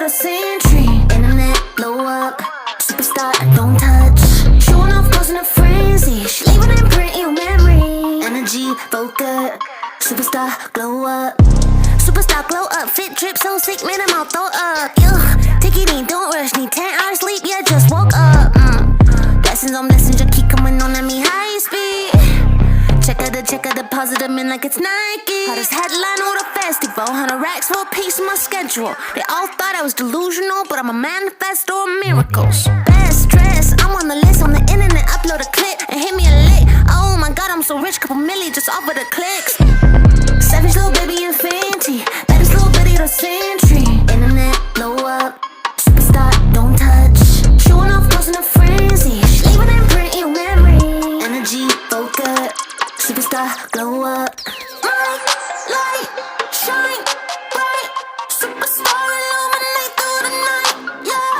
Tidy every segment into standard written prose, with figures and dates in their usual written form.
the century. Internet, blow up, superstar, don't touch. Showing off, causing a frenzy. She leaving an imprint in your memory. Energy, focus, superstar, glow up. Superstar, glow up, fit drip so sick, man, I'm all throw up. Yeah, take it in, don't rush, need 10 hours sleep, yeah, just woke up. Blessings on blessings, just keep coming on at me high speed. Check out the positive man like it's Nike. Hottest headline of the festival, 100 racks for a piece of my schedule. They all thought I was delusional, but I'm a manifesto of miracles. Best dress, I'm on the list on the internet, upload a clip and hit me a lick. Oh my god, I'm so rich, couple milli just off of the clicks. Savage little baby infinity, baddest little bitty of the century. Internet, blow up, superstar, don't touch. Showing off, causing a frenzy. She leaving an imprint in your memory. Energy, focus, superstar, glow up. Light, shine, bright. Superstar, illuminate through the night. Yeah,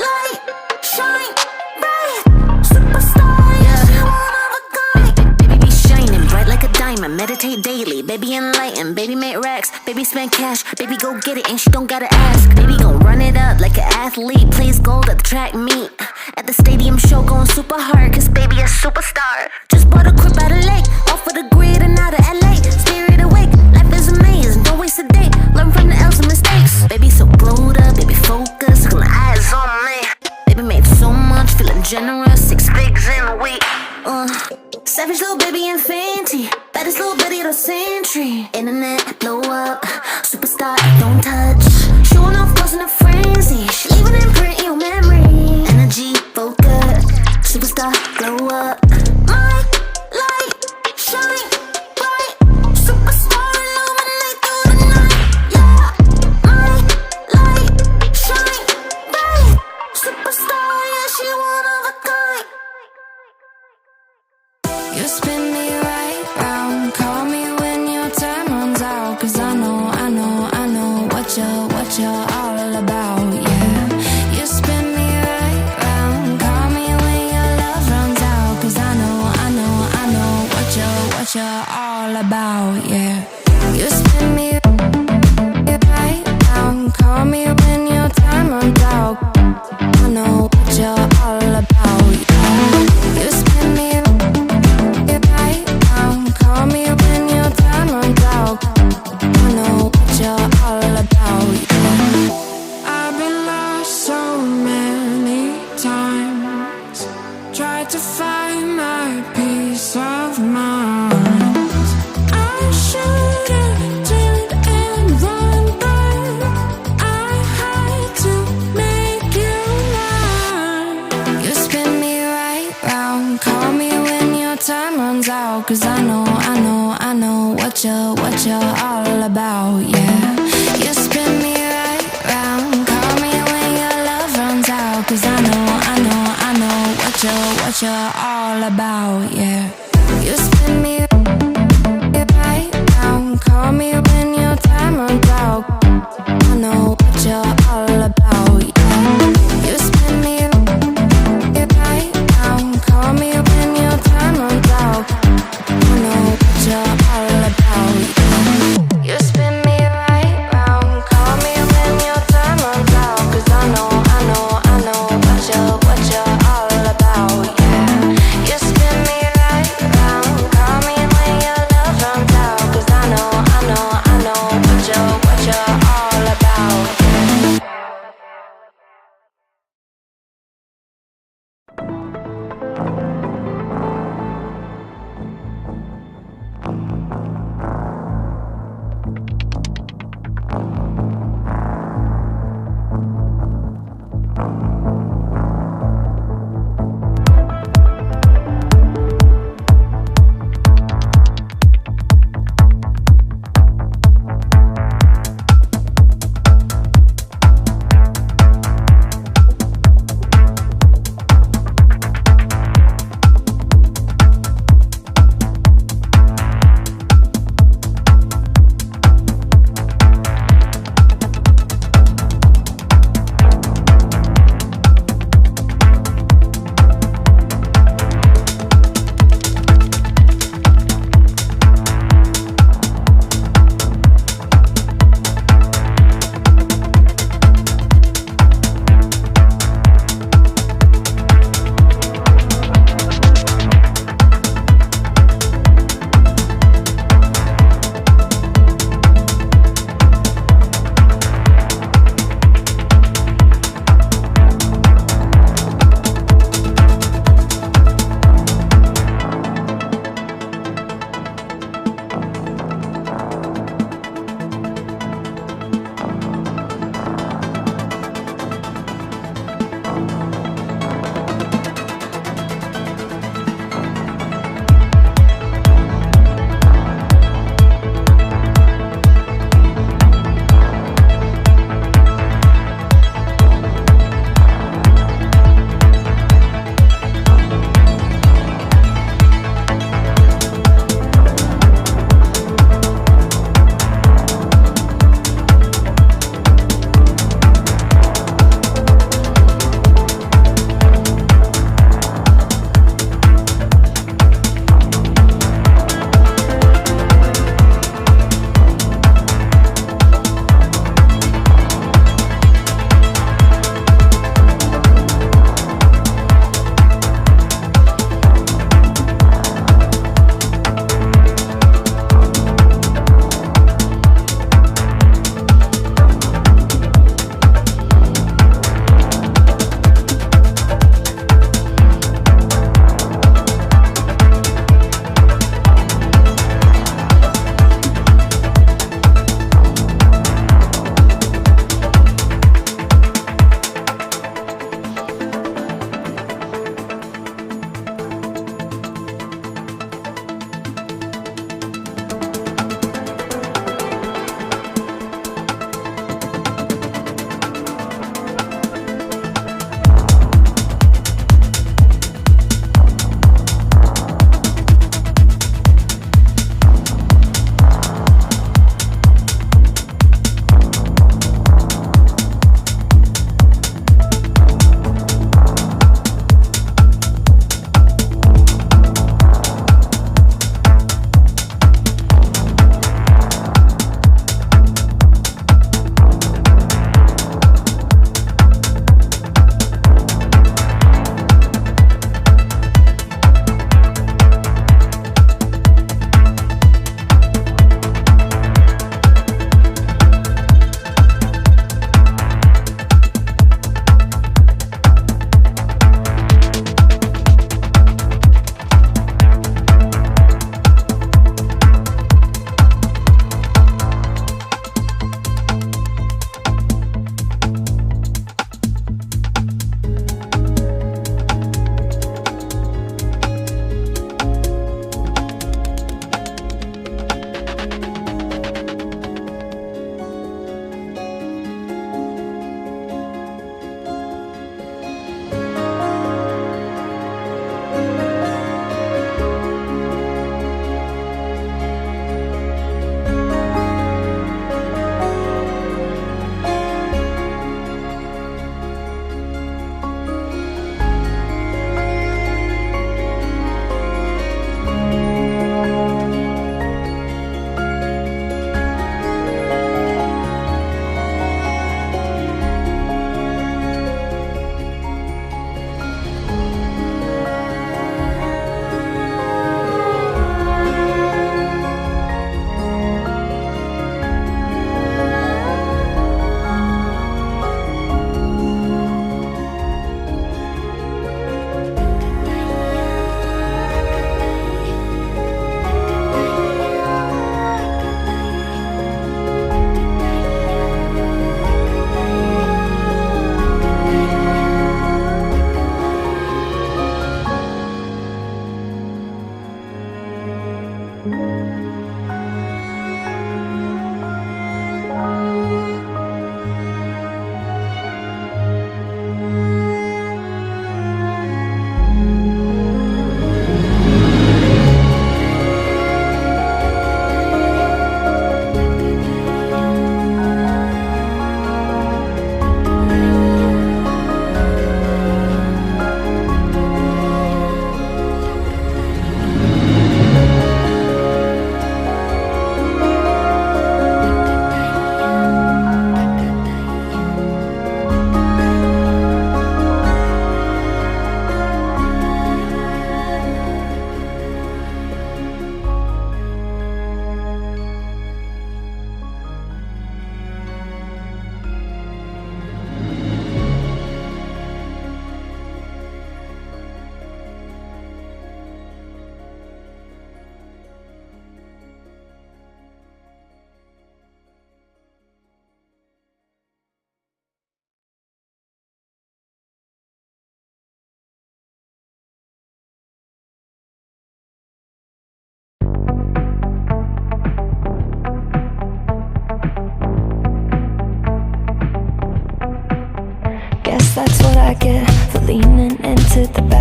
light, shine, bright. Superstar, yeah, she one of a kind. Baby be shining bright like a diamond. Meditate daily, baby enlightened. Baby make racks, baby spend cash. Baby go get it and she don't gotta ask. Baby gon' run it up like an athlete. Plays gold at the track meet. At the stadium show going super hard, cause baby a superstar. Just bought a crib out of lake, off of the grid and out of LA. Spirit awake, life is amazing, don't waste a day. Learn from the L's and mistakes. Baby so glowed up, baby focused, got my eyes on me. Baby made so much, feeling generous, 6 figs in a week. Savage little baby infinity, baddest little bitty of the century. Internet, blow up, superstar, don't touch. Showing off, causing a frenzy. She leaving an imprint in your memory. Energy, focus, superstar, glow up. Light, shine, bright. Superstar, illuminate through the night. Yeah, light, shine, bright. Superstar, yeah, she one of a kind. You spin me right round, call me when your time runs out. Cause I know what you're all about, yeah. You spin me right round, call me when your love runs out. Cause I know what you're all about, yeah. You spin me right round, call me when your time runs out. I know what you're all about, yeah. You spin me call me when your time runs out. I know what you're all about, yeah. I've been lost so many times, tried to find my peace of mind. I should've turned and run, but I had to make you mine. You spin me right round, call me when your time runs out. Cause I know what you're all about, yeah. You spin me right round, call me when your love runs out. Cause I know what you're all about, yeah. You spin me right round, call me when your time runs out. I know what you're all about, yeah. You spin me right round, call me when your time runs out. I know what you're all about, yeah. You spin me right round, call me when your time runs out. Cause I know what you're all about, yeah. You spin me right round, call me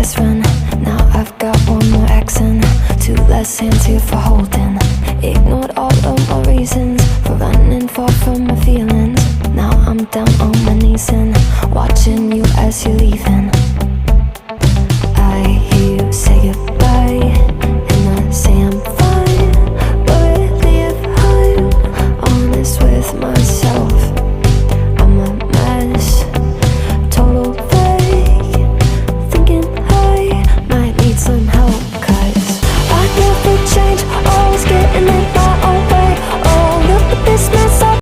best friend. Now I've got one more accent, two less hands here for holding. Ignored all of my reasons for running far from my feelings. Now I'm down on my knees and watching you as you're leaving. I hear you say